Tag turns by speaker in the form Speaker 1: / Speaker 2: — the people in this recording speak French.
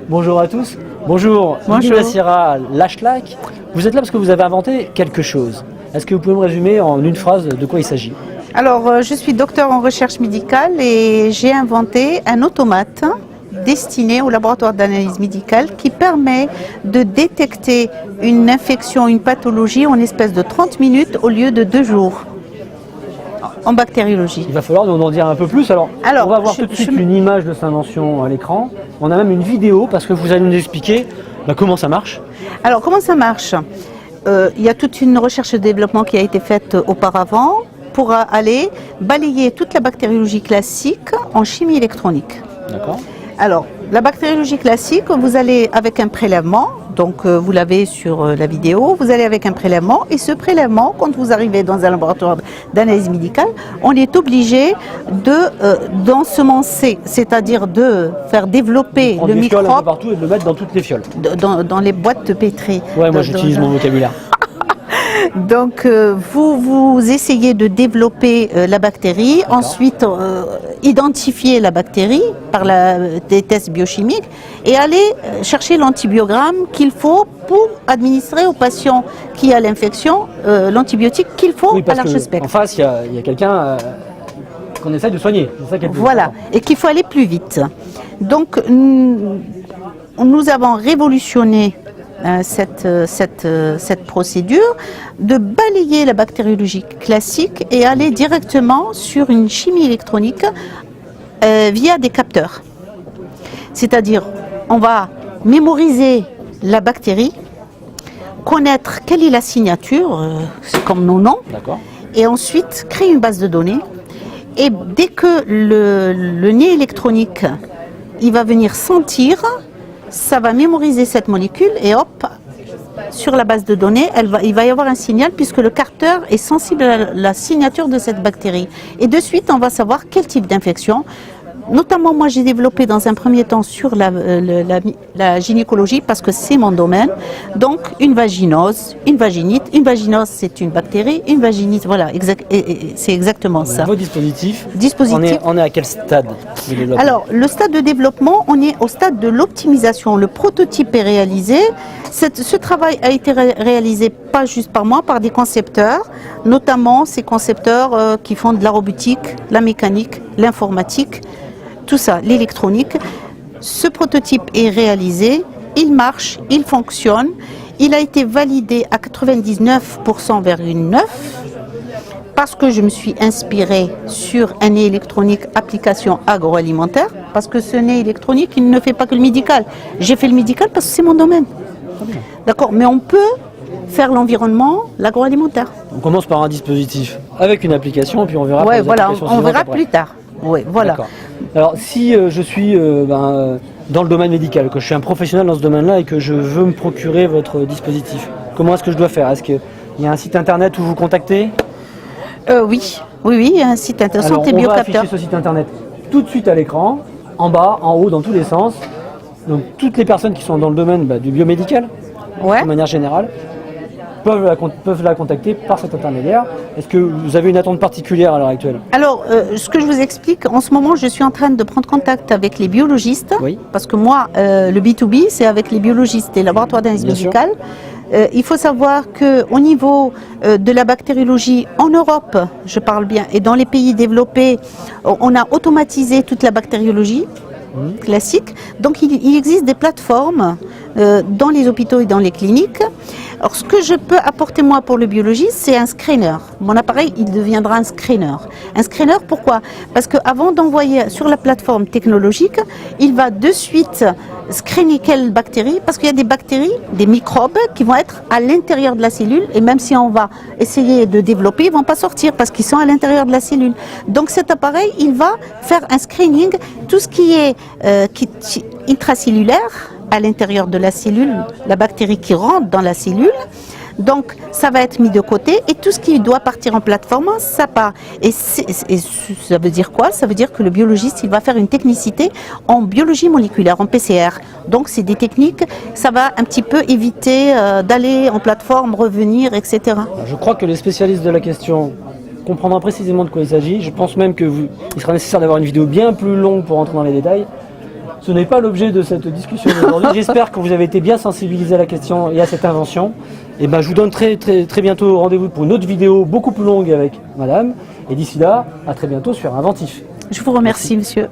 Speaker 1: Bonjour à tous. Bonjour, Bonjour. Sierra Lachlac. Vous êtes là parce que vous avez inventé quelque chose. Est-ce que vous pouvez me résumer en une phrase de quoi il s'agit?
Speaker 2: Alors, je suis docteur en recherche médicale et j'ai inventé un automate destiné au laboratoire d'analyse médicale qui permet de détecter une infection, une pathologie en espèce de 30 minutes au lieu de 2 jours. En bactériologie.
Speaker 1: Il va falloir nous en dire un peu plus. Alors on va voir tout de suite une image de cette invention à l'écran. On a même une vidéo parce que vous allez nous expliquer comment ça marche.
Speaker 2: Alors comment ça marche? Il y a toute une recherche et développement qui a été faite auparavant pour aller balayer toute la bactériologie classique en chimie électronique.
Speaker 1: D'accord.
Speaker 2: Alors, la bactériologie classique, vous allez avec un prélèvement, donc vous l'avez sur la vidéo, vous allez avec un prélèvement et ce prélèvement, quand vous arrivez dans un laboratoire d'analyse médicale, on est obligé d'ensemencer, c'est-à-dire de faire développer le microbe
Speaker 1: un peu partout et de le mettre dans toutes les fioles.
Speaker 2: Dans les boîtes de pétri.
Speaker 1: Ouais, moi j'utilise mon vocabulaire.
Speaker 2: Donc vous essayez de développer la bactérie, ensuite identifier la bactérie par des tests biochimiques et aller chercher l'antibiogramme qu'il faut pour administrer au patient qui a l'infection l'antibiotique qu'il faut à large spectre.
Speaker 1: En face, il y a quelqu'un qu'on essaie de soigner. C'est ça
Speaker 2: voilà, et qu'il faut aller plus vite. Donc nous avons révolutionné cette procédure de balayer la bactériologie classique et aller directement sur une chimie électronique via des capteurs. C'est-à-dire, on va mémoriser la bactérie, connaître quelle est la signature, c'est comme nos noms, et ensuite créer une base de données. Et dès que le nez électronique il va venir sentir, ça va mémoriser cette molécule et hop, sur la base de données, il va y avoir un signal puisque le capteur est sensible à la signature de cette bactérie. Et de suite, on va savoir quel type d'infection. Notamment, moi, j'ai développé dans un premier temps sur la gynécologie parce que c'est mon domaine. Donc, une vaginose, une vaginite. Une vaginose, c'est une bactérie. Une vaginite, voilà, c'est exactement ça.
Speaker 1: Vos dispositifs,
Speaker 2: on
Speaker 1: est à quel stade de développement?
Speaker 2: Alors, le stade de développement, on est au stade de l'optimisation. Le prototype est réalisé. Ce travail a été réalisé pas juste par moi, par des concepteurs, notamment ces concepteurs qui font de la robotique, la mécanique, l'informatique, tout ça, l'électronique. Ce prototype est réalisé, il marche, il fonctionne, il a été validé à 99,9% parce que je me suis inspirée sur un nez électronique application agroalimentaire, parce que ce nez électronique, il ne fait pas que le médical. J'ai fait le médical parce que c'est mon domaine. D'accord, mais on peut faire l'environnement, l'agroalimentaire.
Speaker 1: On commence par un dispositif avec une application, et puis on verra.
Speaker 2: Ouais, voilà, on verra plus tard. Oui, voilà.
Speaker 1: Alors, si je suis dans le domaine médical, que je suis un professionnel dans ce domaine-là et que je veux me procurer votre dispositif, comment est-ce que je dois faire? Est-ce qu'il y a un site internet où vous contactez?
Speaker 2: Oui, il y a un site internet.
Speaker 1: Alors, on va afficher ce site internet tout de suite à l'écran, en bas, en haut, dans tous les sens. Donc, toutes les personnes qui sont dans le domaine du biomédical, de manière générale, peuvent la contacter par cet intermédiaire. Est-ce que vous avez une attente particulière à l'heure actuelle?
Speaker 2: Alors, ce que je vous explique, en ce moment, je suis en train de prendre contact avec les biologistes, parce que moi, le B2B, c'est avec les biologistes et laboratoires d'analyse médicale. Il faut savoir qu'au niveau de la bactériologie en Europe, je parle bien, et dans les pays développés, on a automatisé toute la bactériologie classique. Donc il existe des plateformes dans les hôpitaux et dans les cliniques. Alors ce que je peux apporter moi pour le biologiste, c'est un screener. Mon appareil, il deviendra un screener. Un screener, pourquoi? Parce qu'avant d'envoyer sur la plateforme technologique, il va de suite screener quelle bactérie, parce qu'il y a des bactéries, des microbes qui vont être à l'intérieur de la cellule, et même si on va essayer de développer, ils ne vont pas sortir parce qu'ils sont à l'intérieur de la cellule. Donc cet appareil, il va faire un screening, tout ce qui est intracellulaire, à l'intérieur de la cellule, la bactérie qui rentre dans la cellule. Donc ça va être mis de côté et tout ce qui doit partir en plateforme, ça part. Et ça veut dire quoi? Ça veut dire que le biologiste, il va faire une technicité en biologie moléculaire, en PCR. Donc c'est des techniques, ça va un petit peu éviter d'aller en plateforme, revenir, etc.
Speaker 1: Je crois que les spécialistes de la question comprendront précisément de quoi il s'agit. Je pense même qu'il sera nécessaire d'avoir une vidéo bien plus longue pour entrer dans les détails. Ce n'est pas l'objet de cette discussion d'aujourd'hui. J'espère que vous avez été bien sensibilisés à la question et à cette invention. Et ben, je vous donne très bientôt rendez-vous pour une autre vidéo beaucoup plus longue avec madame. Et d'ici là, à très bientôt sur Inventif.
Speaker 2: Je vous remercie, monsieur.